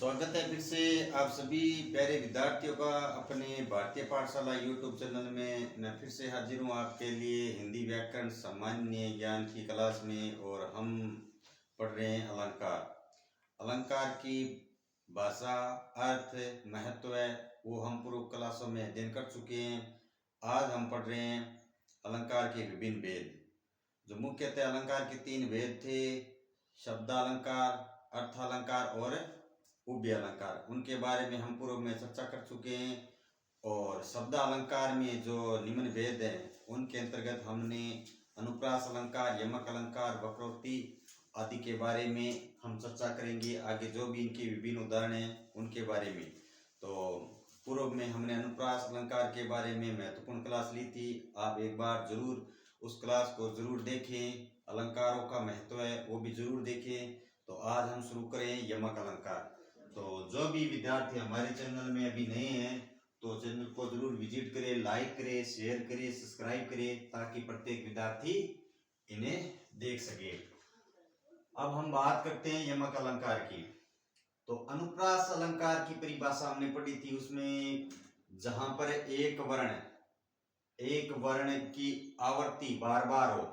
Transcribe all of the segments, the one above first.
स्वागत है फिर से आप सभी प्यारे विद्यार्थियों का अपने भारतीय पाठशाला यूट्यूब चैनल में। मैं फिर से हाजिर हूँ आपके लिए हिंदी व्याकरण सामान्य ज्ञान की क्लास में। और हम पढ़ रहे हैं अलंकार। अलंकार की भाषा, अर्थ, महत्व वो हम पूर्व क्लासों में अध्ययन कर चुके हैं। आज हम पढ़ रहे हैं अलंकार के विभिन्न भेद। जो मुख्यतः अलंकार के तीन भेद थे, शब्दालंकार, अर्थालंकार और उभय अलंकार, उनके बारे में हम पूर्व में चर्चा कर चुके हैं। और शब्द अलंकार में जो निम्न भेद है उनके अंतर्गत हमने अनुप्रास अलंकार, यमक अलंकार, वक्रोक्ति आदि के बारे में हम चर्चा करेंगे। आगे जो भी इनके विभिन्न उदाहरण हैं उनके बारे में। तो पूर्व में हमने अनुप्रास अलंकार के बारे में महत्वपूर्ण क्लास ली थी। आप एक बार जरूर उस क्लास को जरूर देखें। अलंकारों का महत्व है वो भी जरूर देखें। तो आज हम शुरू करें यमक अलंकार। तो जो भी विद्यार्थी हमारे चैनल में अभी नए हैं तो चैनल को जरूर विजिट करें, लाइक करें, शेयर करें, सब्सक्राइब करें, ताकि प्रत्येक विद्यार्थी इन्हें देख सके। अब हम बात करते हैं यमक अलंकार की। तो अनुप्रास अलंकार की परिभाषा हमने पढ़ी थी। उसमें जहां पर एक वर्ण की आवर्ती बार बार हो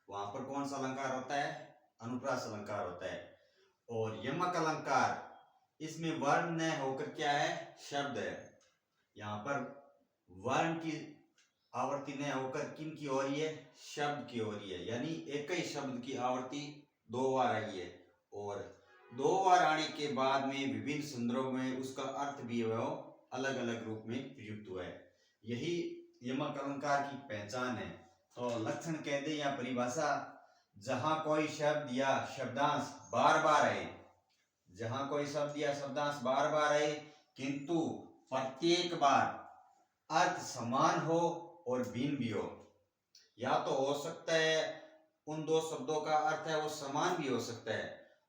वहां पर कौन सा अलंकार होता है? अनुप्रास अलंकार होता है। और यमक अलंकार, इसमें वर्ण न होकर क्या है? शब्द है। यहाँ पर वर्ण की आवर्ती न होकर किन की हो रही है? शब्द की हो रही है। यानी एक ही शब्द की आवर्ती दो बार आई है। और दो बार आने के बाद में विभिन्न संदर्भ में उसका अर्थ भी अलग अलग रूप में प्रयुक्त हुआ है। यही यमक अलंकार की पहचान है। तो लक्षण कह दे या परिभाषा, जहां कोई शब्द या शब्दांश बार बार आए, जहां कोई शब्द या शब्दांश बार बार आए किंतु प्रत्येक बार अर्थ समान हो और भिन्न भी हो। या तो हो सकता है उन दो शब्दों का अर्थ है वो समान भी हो सकता है,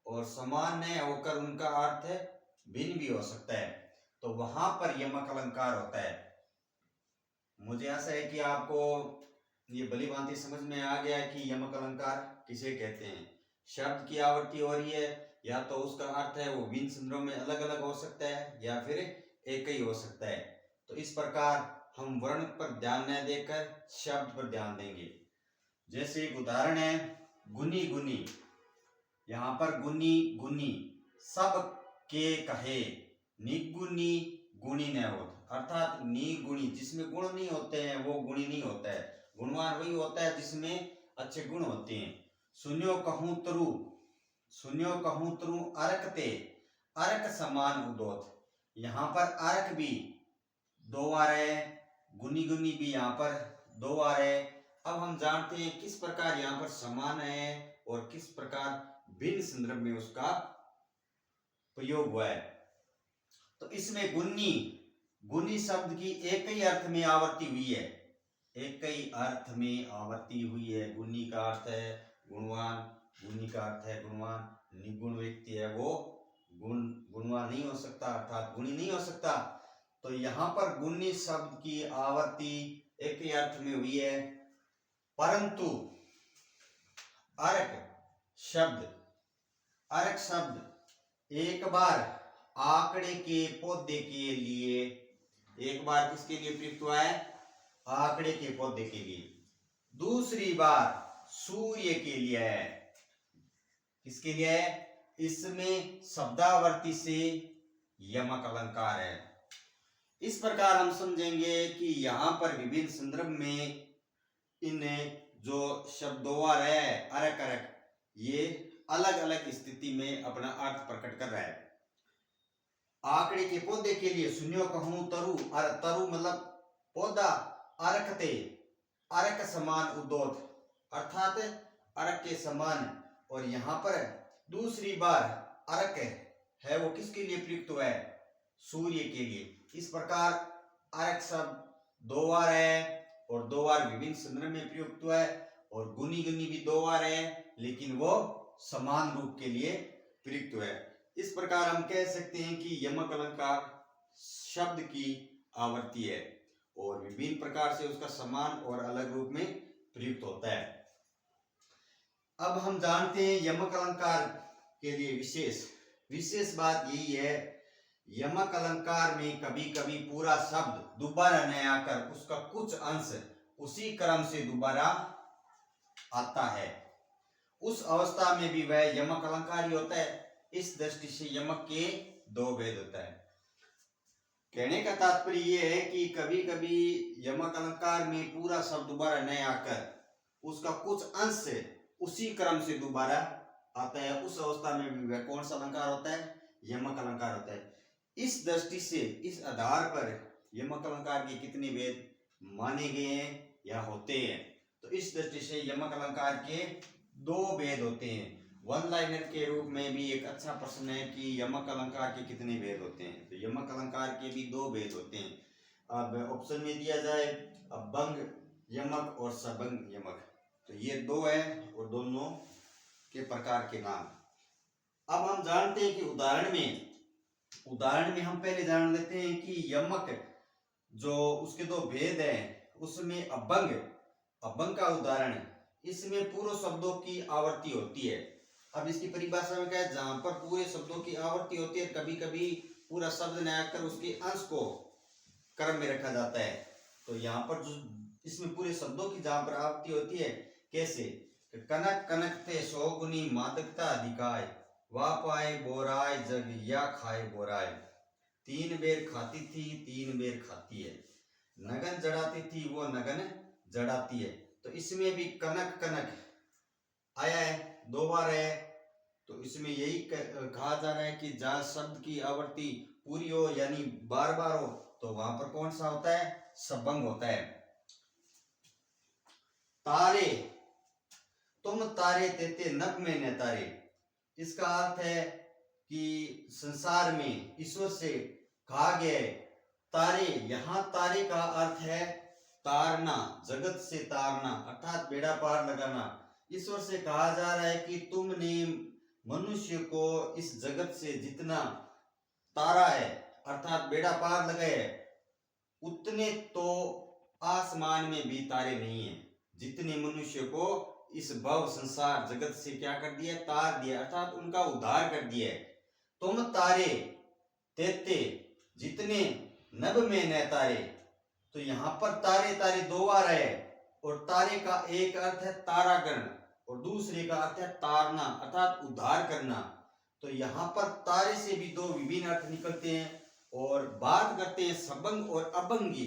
और समान न होकर उनका अर्थ भिन्न भी हो सकता है। तो वहां पर यमक अलंकार होता है। मुझे आशा है कि आपको ये भली भांति समझ में आ गया है कि यमक अलंकार किसे कहते हैं। शब्द की आवर्ती हो रही है, या तो उसका अर्थ है वो भिन्न संदर्भ में अलग अलग हो सकता है या फिर एक ही हो सकता है। तो इस प्रकार हम वर्ण पर ध्यान न देकर शब्द पर ध्यान देंगे। जैसे एक उदाहरण है गुनी गुनी। यहाँ पर गुनी गुनी सब के कहे, निगुनी गुणी न हो, अर्थात निगुणी जिसमें गुण नहीं होते हैं वो गुणी नहीं होता है। गुणवान वही होता है जिसमें अच्छे गुण होते हैं। सुन्यो कहूं तरु अरकते, अरक समान उदोत। यहाँ पर अरक भी दो बार है, गुनी गुनी भी यहाँ पर दो बार है। अब हम जानते हैं किस प्रकार यहाँ पर समान है और किस प्रकार भिन्न संदर्भ में उसका प्रयोग हुआ है। तो इसमें गुनी शब्द की एक ही अर्थ में आवर्ती हुई है, एक ही अर्थ में आवर्ती हुई है। गुनी का अर्थ है गुणवान, गुनी का अर्थ है गुणवान। निगुण व्यक्ति है वो गुणवान नहीं हो सकता, अर्थात गुणी नहीं हो सकता। तो यहाँ पर गुनी शब्द की आवर्ती एक ही अर्थ में हुई है, परंतु अर्क शब्द एक बार आंकड़े के पौधे के लिए, एक बार किसके लिए प्रयुक्त हुआ है? आंकड़े के पौधे के लिए। दूसरी बार सूर्य के लिए है। किसके लिए है? इसमें शब्दावर्ती से यमक अलंकार है। इस प्रकार हम समझेंगे कि यहाँ पर विभिन्न संदर्भ में इन जो शब्द दो बार है अरक अरक, ये अलग अलग स्थिति में अपना अर्थ प्रकट कर रहा है। आंकड़े के पौधे के लिए सुन्यो कहूं तरु, तरु मतलब पौधा, अरकते अरक समान उदोत, अर्थात अरक के समान। और यहाँ पर दूसरी बार अरक है वो किसके लिए प्रयुक्त हुआ है? सूर्य के लिए। इस प्रकार अरक शब्द दो बार है और दो बार विभिन्न संदर्भ में प्रयुक्त हुआ है। और गुनी गुनी भी दो बार है लेकिन वो समान रूप के लिए प्रयुक्त हुआ है। इस प्रकार हम कह सकते हैं कि यमक अलंकार शब्द की आवर्ती है और विभिन्न प्रकार से उसका समान और अलग रूप में प्रयुक्त होता है। अब हम जानते हैं यमक अलंकार के लिए विशेष विशेष बात यही है, यमक अलंकार में कभी कभी पूरा शब्द दोबारा नहीं आकर उसका कुछ अंश उसी क्रम से दोबारा आता है, उस अवस्था में भी वह यमक अलंकार ही होता है। इस दृष्टि से यमक के दो भेद होता है। कहने का तात्पर्य यह है कि कभी कभी यमक अलंकार में पूरा शब्द दोबारा नहीं आकर उसका कुछ अंश उसी क्रम से दोबारा आता है, उस अवस्था में भी वह कौन सा अलंकार होता है? यमक अलंकार होता है। इस दृष्टि से, इस आधार पर यमक अलंकार के कितने भेद माने गए हैं या होते हैं? तो इस दृष्टि से यमक अलंकार के दो भेद होते हैं। वन लाइनर के रूप में भी एक अच्छा प्रश्न है कि यमक अलंकार के कितने भेद होते हैं? तो यमक अलंकार के भी दो भेद होते हैं। अब ऑप्शन में दिया जाए अभंग यमक और सबंग यमक, तो ये दो है और दोनों के प्रकार के नाम। अब हम जानते हैं कि उदाहरण में हम पहले जान लेते हैं कि यमक जो उसके दो भेद हैं उसमें अभंग का उदाहरण, इसमें पूरे शब्दों की आवर्ती होती है। अब इसकी परिभाषा में क्या है? जहां पर पूरे शब्दों की आवर्ती होती है, कभी कभी पूरा शब्द न आकर उसके अंश को क्रम में रखा जाता है। तो यहाँ पर जो इसमें पूरे शब्दों की जहां पर आवर्ती होती है, कैसे? कनक कनक थे सौगुनी मादकता अधिकाय, वाह पाए बोराय जग या खाए बोराय, तीन बेर खाती थी तीन बेर खाती है, नगन जड़ाती थी वो नगन जड़ाती है। तो इसमें भी कनक कनक आया है, दो बार है। तो इसमें यही कहा जा रहा है कि जहां शब्द की आवर्ती पूरी हो यानी बार बार हो तो वहां पर कौन सा होता है? सबंग होता है। तारे तुम तारे तेते नभ में न तारे, इसका अर्थ है कि संसार में ईश्वर से कहा गया है तारे। यहां तारे का अर्थ है तारना, जगत से तारना अर्थात बेड़ा पार लगाना। ईश्वर से कहा जा रहा है कि तुमने मनुष्य को इस जगत से जितना तारा है अर्थात बेड़ा पार लगाए उतने तो आसमान में भी तारे नहीं है, जितने मनुष्य को इस भव संसार जगत से क्या कर दिया? तार दिया, अर्थात उनका उद्धार कर दिया है। तुम तारे तेते जितने नभ में न तारे, तो यहां पर तारे तारे दो बार है और तारे का एक अर्थ है तारागण और दूसरे का अर्थ है तारना अर्थात उद्धार करना। तो यहाँ पर तारे से भी दो विभिन्न अर्थ निकलते हैं। और बात करते हैं सबंग और अभंगी,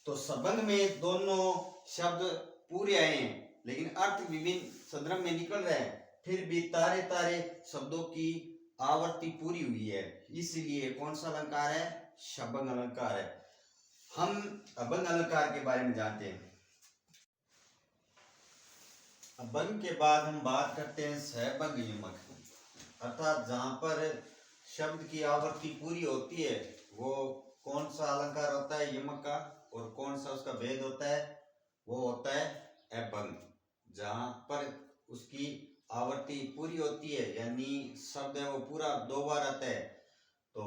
तो सबंग में दोनों शब्द पूरे आए हैं लेकिन अर्थ विभिन्न संदर्भ में निकल रहे हैं, फिर भी तारे तारे शब्दों की आवर्ती पूरी हुई है, इसलिए कौन सा अलंकार है? सबंग अलंकार है। हम अभंग अलंकार के बारे में जानते हैं। अभंग के बाद हम बात करते हैं सहभंग यमक, अर्थात जहां पर शब्द की आवर्ती पूरी होती है वो कौन सा अलंकार होता है यमक का, और कौन सा उसका भेद होता है? वो होता है अभंग। जहां पर उसकी आवर्ती पूरी होती है यानी शब्द है वो पूरा दो बार आता है, तो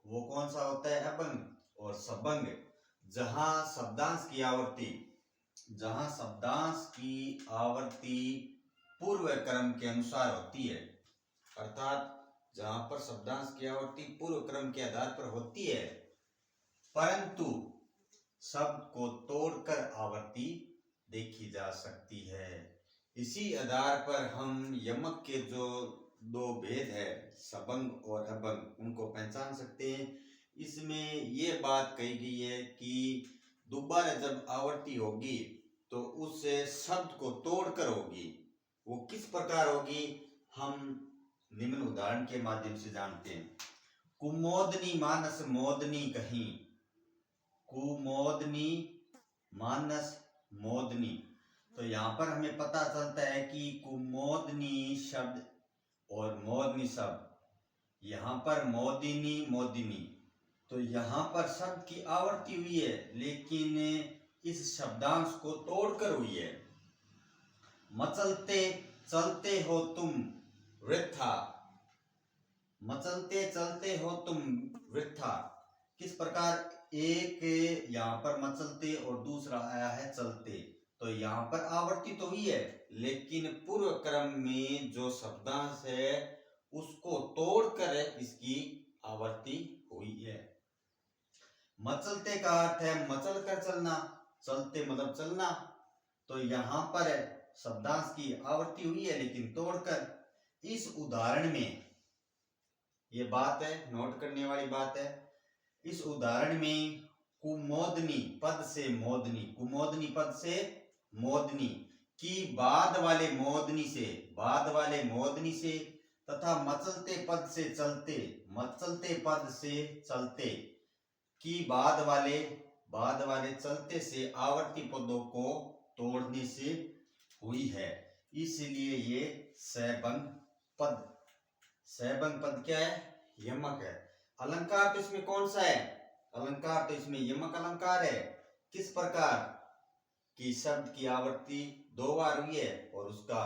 वो कौन सा होता है? अभंग। और सबंग जहां शब्दांश की आवर्ती पूर्व क्रम के अनुसार होती है, अर्थात जहां पर शब्दांश की आवर्ती पूर्व क्रम के आधार पर होती है परंतु शब्द को तोड़कर आवर्ती देखी जा सकती है। इसी आधार पर हम यमक के जो दो भेद है सबंग और अभंग उनको पहचान सकते हैं। इसमें ये बात कही गई है कि दोबारा जब आवर्ती होगी तो उस शब्द को तोड़कर होगी। वो किस प्रकार होगी हम निम्न उदाहरण के माध्यम से जानते हैं। कुमोदनी मानस मोदनी कहीं, कुमोदनी मानस मोदनी, तो यहाँ पर हमें पता चलता है कि कुमोदनी शब्द और मोदनी शब्द, यहाँ पर मोदिनी, तो यहाँ पर शब्द की आवर्ती हुई है लेकिन इस शब्दांश को तोड़कर हुई है। मचलते चलते हो तुम वृथा, मचलते चलते हो तुम वृथा, किस प्रकार? एक यहाँ पर मचलते और दूसरा आया है चलते, तो यहाँ पर आवर्ती तो हुई है लेकिन पूर्व क्रम में जो शब्दांश है उसको तोड़कर इसकी आवर्ती हुई है। मचलते का अर्थ है मचल कर चलना, चलते मतलब चलना। तो यहाँ पर शब्दांश की आवर्ती हुई है लेकिन तोड़कर। इस उदाहरण में ये बात है, नोट करने वाली बात है। इस उदाहरण में कुमोदनी पद से मोदनी, कुमोदनी पद से मोदनी की बाद वाले मोदनी से तथा मचलते पद से चलते, मचलते पद से चलते की बाद वाले चलते से आवर्ती पदों को तोड़ने से हुई है। इसलिए ये सहभंग पद क्या है? यमक है। अलंकार तो इसमें कौन सा है? अलंकार तो इसमें यमक अलंकार है। किस प्रकार कि शब्द की आवर्ती 2 बार हुई है और उसका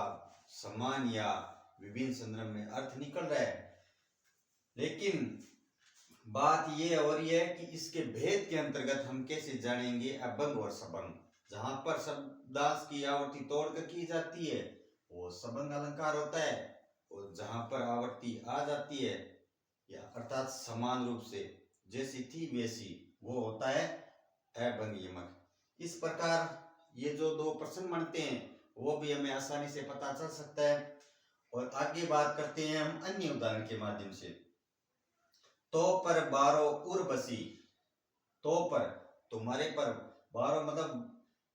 समान या विभिन्न संदर्भ में अर्थ निकल रहा है। लेकिन बात ये हो रही है कि इसके भेद के अंतर्गत हम कैसे जानेंगे अभंग और सबंग। जहां पर शब्दांश की आवर्ती तोड़कर की जाती है वो सबंग अलंकार होता है, और जहां पर आवर्ती आ जाती है या अर्थात समान रूप से जैसी थी वैसी, वो होता है अभंग यमक। इस प्रकार ये जो 2 प्रश्न बनते हैं वो भी हमें आसानी से पता चल सकता है। और आगे बात करते हैं हम अन्य उदाहरण के माध्यम से। तो पर बारो उर्वशी, तो पर तुम्हारे पर, बारो मतलब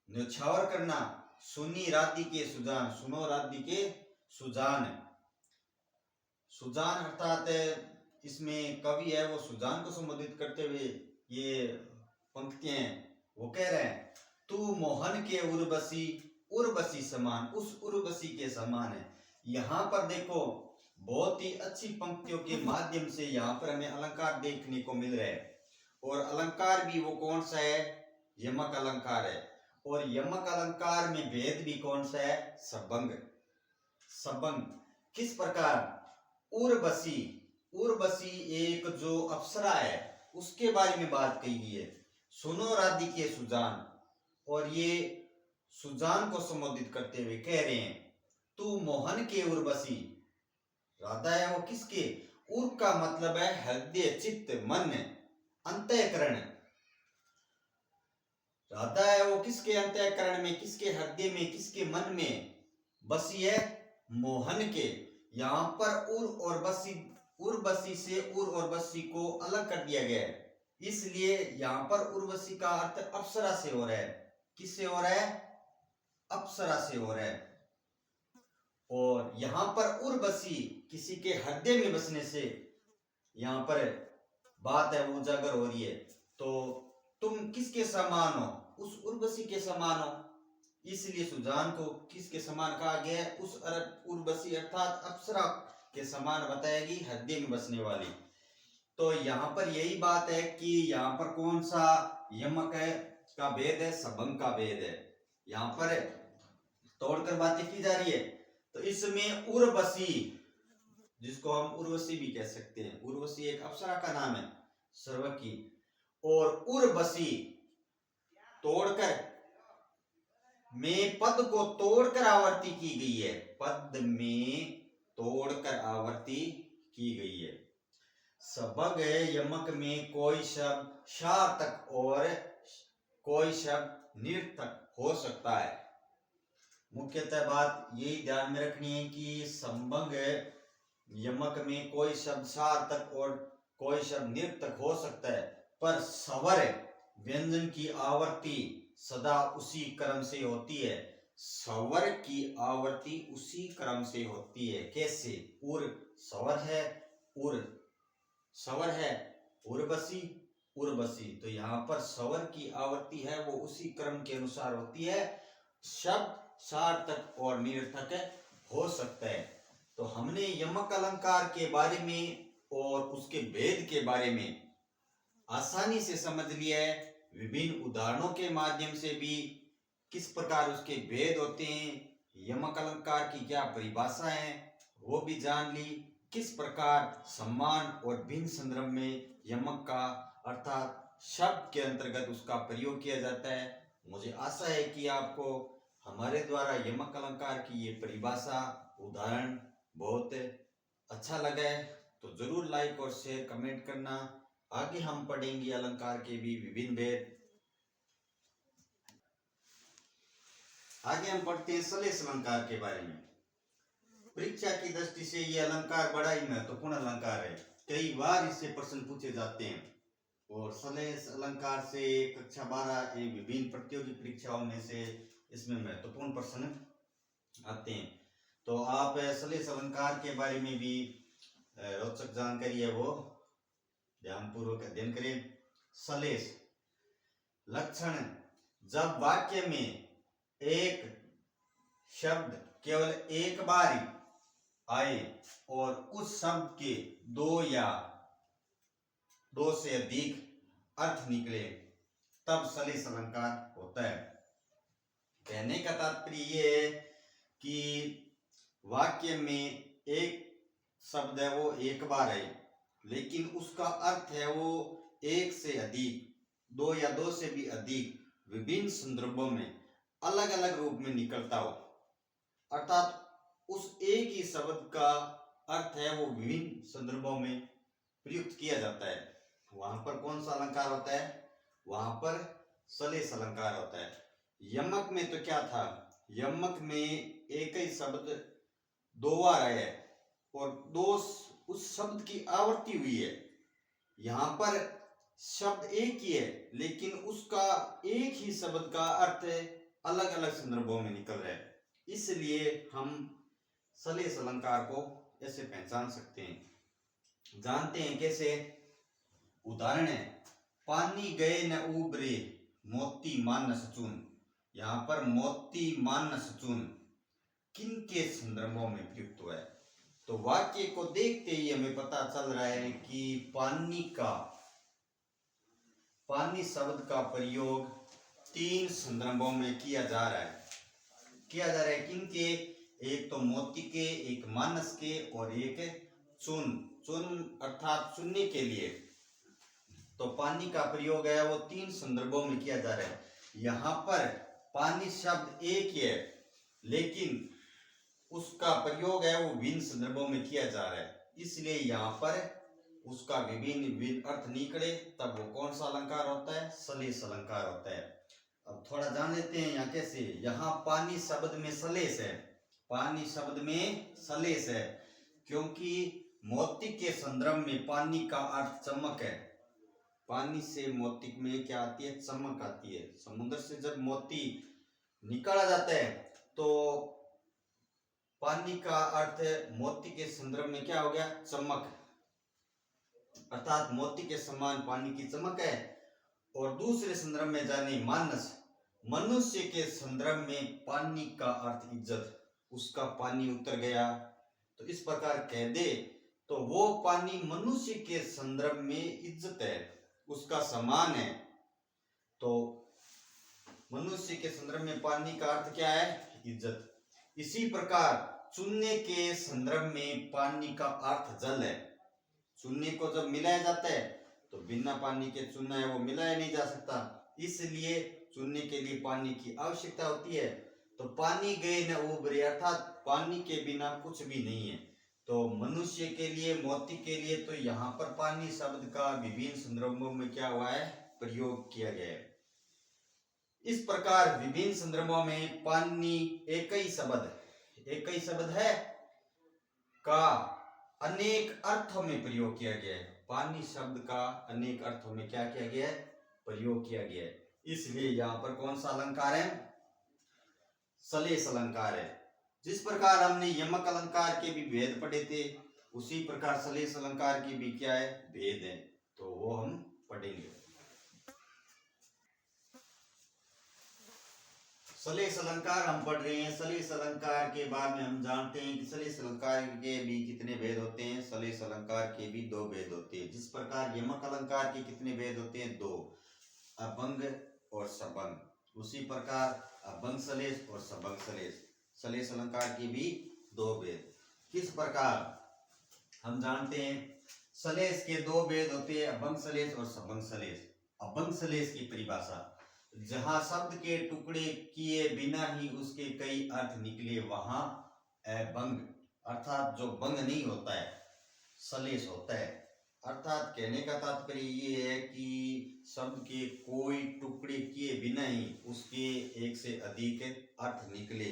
न्यौछावर करना, सुनी राधि के सुजान, सुनो राधि के सुजान। सुजान अर्थात इसमें कवि है वो सुजान को संबोधित करते हुए ये पंक्तियां वो कह रहे हैं, तू मोहन के उर्वशी, उर्वशी समान, उस उर्वशी के समान है। यहाँ पर देखो बहुत ही अच्छी पंक्तियों के माध्यम से यहाँ पर हमें अलंकार देखने को मिल रहा है। और अलंकार भी वो कौन सा है? यमक अलंकार है। और यमक अलंकार में भेद भी कौन सा है? सबंग। सबंग किस प्रकार? उर्वशी, उर्वशी एक जो अप्सरा है उसके बारे में बात कही गई है। सुनो राधि के सुजान, और ये सुजान को संबोधित करते हुए कह रहे हैं, तू मोहन के उर्वशी। राधा है वो किसके? उर का मतलब है हृदय, चित्त, मन, अंतःकरण। राधा है वो किसके अंतःकरण में, किसके हृदय में, किसके मन में बसी है? मोहन के। यहाँ पर उर और बसी, उर्वशी से उर और बसी को अलग कर दिया गया है। इसलिए यहाँ पर उर्वशी का अर्थ अप्सरा से हो रहा है। किससे हो रहा है? अप्सरा से हो रहा है। और यहाँ पर उर्वशी किसी के हृदय में बसने से यहाँ पर बात है वो उजागर हो रही है। तो तुम किसके समान हो? उस उर्वशी के समान हो। इसलिए सुजान को किसके समान कहा गया है? उस उर्वशी अर्थात अप्सरा के समान बताएगी, हृदय में बसने वाली। तो यहाँ पर यही बात है कि यहाँ पर कौन सा यमक है का भेद है? सबंग का भेद है। यहाँ पर तोड़कर बातें की जा रही है। तो इसमें उर्वशी, जिसको हम उर्वशी भी कह सकते हैं, उर्वशी एक अप्सरा का नाम है सर्व की। और उर्वशी तोड़कर में पद को तोड़कर आवर्ती की गई है, पद में तोड़कर आवर्ती की गई है। सबंग यमक में कोई शब्द सार्थक और कोई शब्द निर्थक हो सकता है। मुख्यतः बात यही ध्यान में रखनी है कि संबंग यमक में कोई शब्द सार्थक और कोई शब्द निर्थक हो सकता है, पर स्वर व्यंजन की आवर्ती सदा उसी क्रम से होती है। स्वर की आवर्ती उसी क्रम से होती है। कैसे? उर स्वर है, उर स्वर है, उर्वशी उर्वशी। तो यहाँ पर स्वर की आवर्ती है वो उसी क्रम के अनुसार होती है। शब्द सार्थक और निर्थक हो सकता है। तो हमने यमक अलंकार के बारे में और उसके भेद के बारे में आसानी से समझ लिया है। विभिन्न उदाहरणों के माध्यम से भी किस प्रकार उसके भेद होते हैं, यमक अलंकार की क्या परिभाषा है वो भी जान ली। किस प्रकार सम्मान और भिन्न संदर्भ में यमक का अर्थात शब्द के अंतर्गत उसका प्रयोग किया जाता है। मुझे आशा है कि आपको हमारे द्वारा यमक अलंकार की ये परिभाषा, उदाहरण बहुत अच्छा लगा है तो जरूर लाइक और शेयर कमेंट करना। आगे हम पढ़ेंगे अलंकार के भी विभिन्न भेद। आगे हम पढ़ते हैं सलेस अलंकार के बारे में। परीक्षा की दृष्टि से ये अलंकार बड़ा ही महत्वपूर्ण अलंकार है। कई बार इससे प्रश्न पूछे जाते हैं और सलेस अलंकार से कक्षा 12 विभिन्न प्रतियोगी परीक्षाओं में से इसमें महत्वपूर्ण प्रश्न आते हैं। तो आप सलेस अलंकार के बारे में भी रोचक जानकारी है वो ध्यानपूर्वक अध्ययन करें। सलेस लक्षण, जब वाक्य में एक शब्द केवल एक बार ही आए और उस शब्द के दो या दो से अधिक अर्थ निकले तब सलेस अलंकार होता है। कहने का तात्पर्य ये है कि वाक्य में एक शब्द है वो एक बार है लेकिन उसका अर्थ है वो एक से अधिक, दो या दो से भी अधिक विभिन्न संदर्भों में अलग अलग रूप में निकलता हो, अर्थात उस एक ही शब्द का अर्थ है वो विभिन्न संदर्भों में प्रयुक्त किया जाता है। वहां पर कौन सा अलंकार होता है? वहां पर सलेस अलंकार होता है। यमक में तो क्या था? यमक में एक ही शब्द दो बार आया है और दो उस शब्द की आवृत्ति हुई है। यहाँ पर शब्द एक ही है लेकिन उसका एक ही शब्द का अर्थ अलग अलग संदर्भों में निकल रहा है, इसलिए हम सलेस अलंकार को ऐसे पहचान सकते हैं। जानते हैं कैसे? उदाहरण है, पानी गए न उबरे मोती मानस चून। यहाँ पर मोती मानस चून किन के संदर्भों में प्रयुक्त हुआ है? तो वाक्य को देखते ही हमें पता चल रहा है कि पानी शब्द का प्रयोग तीन संदर्भों में किया जा रहा है। किन के? एक तो मोती के, एक मानस के और एक चुन अर्थात चुनने के लिए। तो पानी का प्रयोग है वो तीन संदर्भों में किया जा रहा है। यहाँ पर पानी शब्द एक ही है लेकिन उसका प्रयोग है वो विभिन्न संदर्भों में किया जा रहा है, इसलिए यहाँ पर उसका विभिन्न अर्थ निकले तब वो कौन सा अलंकार होता है? सलेस अलंकार होता है। अब थोड़ा जान लेते हैं यहाँ कैसे। यहाँ पानी शब्द में सलेस है, पानी शब्द में सलेस है क्योंकि मोती के संदर्भ में पानी का अर्थ चमक है। पानी से मोती में क्या आती है? चमक आती है। समुद्र से जब मोती निकाला जाता है तो पानी का अर्थ मोती के संदर्भ में क्या हो गया? चमक, अर्थात मोती के समान पानी की चमक है। और दूसरे संदर्भ में जाने मानस, मनुष्य के संदर्भ में पानी का अर्थ इज्जत, उसका पानी उतर गया तो इस प्रकार कह दे तो वो पानी मनुष्य के संदर्भ में इज्जत है, उसका समान है। तो मनुष्य के संदर्भ में पानी का अर्थ क्या है? इज्जत। इसी प्रकार चुनने के संदर्भ में पानी का अर्थ जल है। चुनने को जब मिलाया जाता है तो बिना पानी के चुनना है वो मिलाया नहीं जा सकता, इसलिए चुनने के लिए पानी की आवश्यकता होती है। तो पानी गए न उबरे अर्थात पानी के बिना कुछ भी नहीं है। तो मनुष्य के लिए, मोती के लिए तो यहाँ पर पानी शब्द का विभिन्न संदर्भों में क्या हुआ है? प्रयोग किया गया है। इस प्रकार विभिन्न संदर्भों में पानी एक ही शब्द है का अनेक अर्थों में प्रयोग किया गया है। पानी शब्द का अनेक अर्थों में क्या किया गया है? प्रयोग किया गया है, इसलिए यहाँ पर कौन सा अलंकार है? सलेस अलंकार है। जिस प्रकार हमने यमक अलंकार के भी भेद पढ़े थे उसी प्रकार सलेस अलंकार की भी क्या है? भेद है, तो वो हम पढ़ेंगे। सलेस अलंकार हम पढ़ रहे हैं। सलेस अलंकार के बाद में हम जानते हैं कि सलेस अलंकार के भी कितने भेद होते हैं। सलेस अलंकार के भी दो भेद होते हैं। जिस प्रकार यमक अलंकार के कितने भेद होते हैं? दो, अभंग और सबंग। उसी प्रकार अभंग सलेस और सबंग सलेस, सलेस अलंकार के भी दो भेद। किस प्रकार? हम जानते हैं सलेस के दो भेद होते हैं, अभंग सलेस और सबंग सलेस। अभंग सलेस की परिभाषा, जहां शब्द के टुकड़े किए बिना ही उसके कई अर्थ निकले वहां अभंग अर्थात जो भंग नहीं होता है, सलेस होता है। अर्थात कहने का तात्पर्य ये है कि शब्द के कोई टुकड़े किए बिना ही उसके एक से अधिक अर्थ निकले,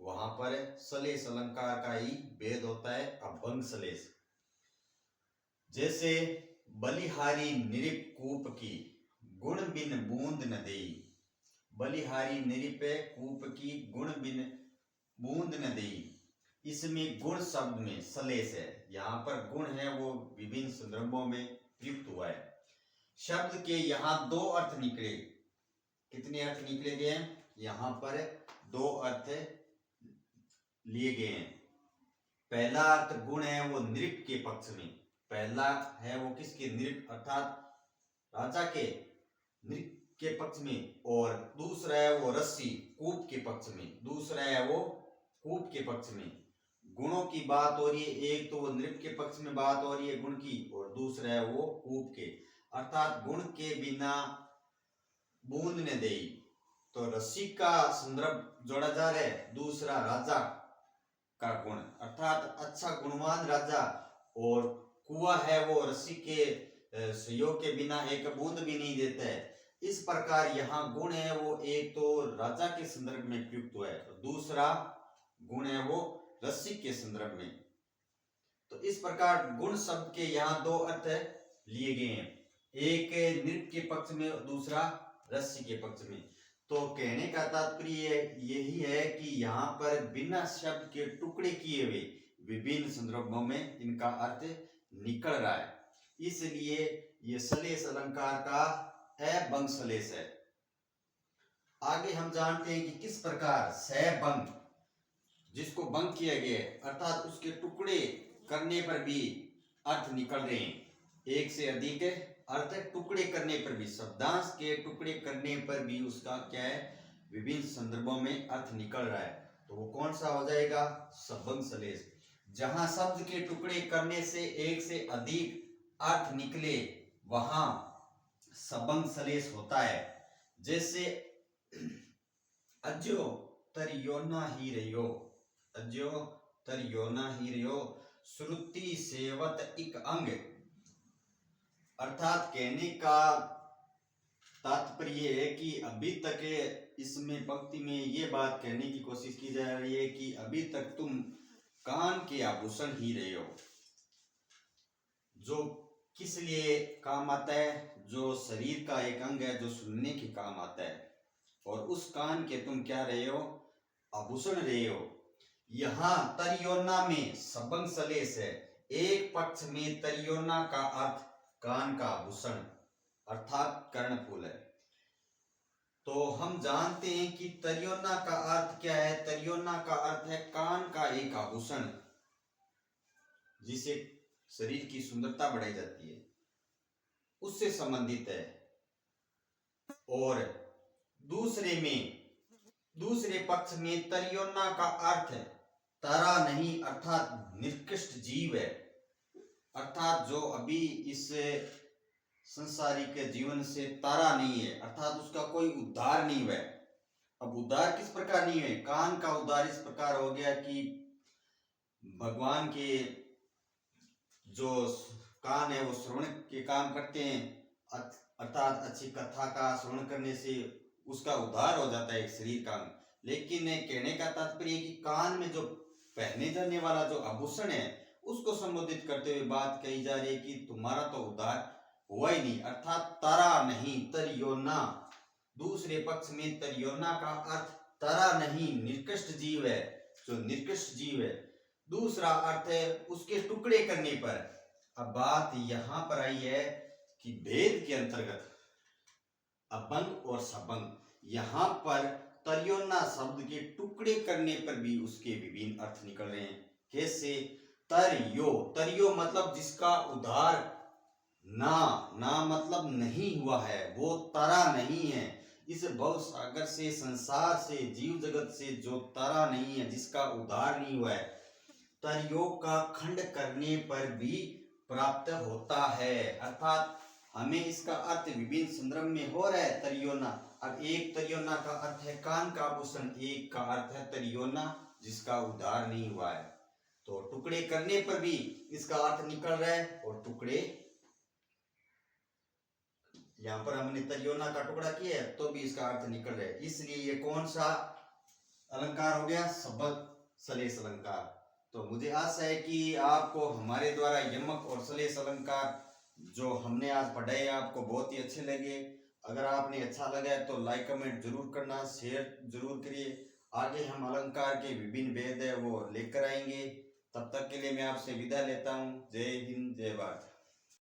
वहां पर सलेस अलंकार का ही भेद होता है, अभंग सलेस। जैसे बलिहारी निरिप कूप की, गुण बिन बूंद न देई। बलिहारी निरिप कूप की, गुण बिन बूंद न देई। इसमें गुण शब्द में सलेस है, यहाँ पर गुण है वो विभिन्न संदर्भों में प्रयुक्त हुआ है। शब्द के यहाँ दो अर्थ निकले। कितने अर्थ निकले गए हैं? यहाँ पर दो अर्थ लिए गए हैं। पहला अर्थ गुण है वो नृप के पक्ष में, पहला है वो किसके? नृप अर्थात राजा के नृप के पक्ष में, और दूसरा है वो रस्सी कूप के पक्ष में, दूसरा है वो कूप के पक्ष में। गुणों की बात हो रही है, एक तो वो नृप के पक्ष में बात हो रही है गुण की, और दूसरा है वो कूप के। अर्थात गुण के बिना बूंद न देई, तो रस्सी का संदर्भ जोड़ा जा रहा है, दूसरा राजा का गुण अर्थात अच्छा गुणवान राजा, और कुआ है वो रस्सी के सहयोग के बिना एक बूंद भी नहीं देता है। इस प्रकार यहाँ गुण है वो एक तो राजा के संदर्भ में प्रयुक्त हुआ है, दूसरा गुण है वो रस्सी के संदर्भ में। तो इस प्रकार गुण शब्द के यहाँ दो अर्थ लिए गए हैं, एक नृप के पक्ष में और दूसरा रस्सी के पक्ष में। तो कहने का तात्पर्य यही है कि यहाँ पर बिना शब्द के टुकड़े किए हुए विभिन्न संदर्भों में इनका अर्थ निकल रहा है, इसलिए ये सलेस अलंकार का अभंग सलेस है। आगे हम जानते हैं कि किस प्रकार सहभंग, जिसको भंग किया गया है अर्थात उसके टुकड़े करने पर भी अर्थ निकल रहे हैं, एक से अधिक अर्थ टुकड़े करने पर भी, शब्दांश के टुकड़े करने पर भी उसका क्या है? विभिन्न संदर्भों में अर्थ निकल रहा है। तो वो कौन सा हो जाएगा? सबंग सलेस। जहां शब्द के टुकड़े करने से एक से अधिक अर्थ निकले वहां सबंग सलेस होता है। जैसे अज्यो तरियोना ही रहियो, अज्यो तरियोना ही रहियो, श्रुति सेवत इक अंग। अर्थात कहने का तात्पर्य है कि अभी तक इसमें पंक्ति में ये बात कहने की कोशिश की जा रही है कि अभी तक तुम कान के आभूषण ही रहे हो, जो किस लिए काम आता है? जो शरीर का एक अंग है जो सुनने के काम आता है, और उस कान के तुम क्या रहे हो? आभूषण रहे हो। यहाँ तरियोना में सबंग सलेस है, एक पक्ष में तरियोना का अर्थ कान का आभूषण अर्थात कर्णफूल है। तो हम जानते हैं कि तरियोना का अर्थ क्या है? तरियोना का अर्थ है कान का एक आभूषण, जिसे शरीर की सुंदरता बढ़ाई जाती है, उससे संबंधित है। और दूसरे पक्ष में तरियोना का अर्थ तारा नहीं अर्थात निकृष्ट जीव है, अर्थात जो अभी इस संसारिक जीवन से तारा नहीं है, अर्थात उसका कोई उद्धार नहीं हुआ है। अब उद्धार किस प्रकार नहीं है? कान का उद्धार इस प्रकार हो गया कि भगवान के जो कान है वो श्रवण के काम करते हैं, अर्थात अच्छी कथा का श्रवण करने से उसका उद्धार हो जाता है एक शरीर का। लेकिन कहने का तात्पर्य कि कान में जो पहने जाने वाला जो आभूषण है उसको संबोधित करते हुए बात कही जा रही है कि तुम्हारा तो उद्धार हुआ ही नहीं, अर्थात तारा नहीं तरियोना। दूसरे पक्ष में तरियोना का अर्थ तारा नहीं निकृष्ट जीव है, जो निकृष्ट जीव है। दूसरा अर्थ है उसके टुकड़े करने पर। अब बात यहां पर आई है कि भेद के अंतर्गत अभंग और सबंग, यहां पर तरियोना शब्द के टुकड़े करने पर भी उसके विभिन्न अर्थ निकल रहे हैं। कैसे? तरियो मतलब जिसका उद्धार ना मतलब नहीं हुआ है, वो तरा नहीं है। इस भव सागर से, संसार से, जीव जगत से जो तरा नहीं है, जिसका उद्धार नहीं हुआ है, तरियो का खंड करने पर भी प्राप्त होता है। अर्थात हमें इसका अर्थ विभिन्न संदर्भ में हो रहा है तरियोना। अब एक तरियोना का अर्थ है कान का आभूषण, एक का अर्थ है तरियोना जिसका उद्धार नहीं हुआ है। तो टुकड़े करने पर भी इसका अर्थ निकल रहा है, और टुकड़े यहाँ पर हमने तर्योना का टुकड़ा किया है तो भी इसका अर्थ निकल रहा है। इसलिए ये कौन सा अलंकार हो गया? सबक सलेस अलंकार। तो मुझे आशा है कि आपको हमारे द्वारा यमक और सलेस अलंकार जो हमने आज पढ़ाए आपको बहुत ही अच्छे लगे। अगर आपने अच्छा लगा है तो लाइक कमेंट जरूर करना, शेयर जरूर करिए। आगे हम अलंकार के विभिन्न भेद है वो लेकर आएंगे। तब तक के लिए मैं आपसे विदा लेता हूँ। जय हिंद, जय भारत।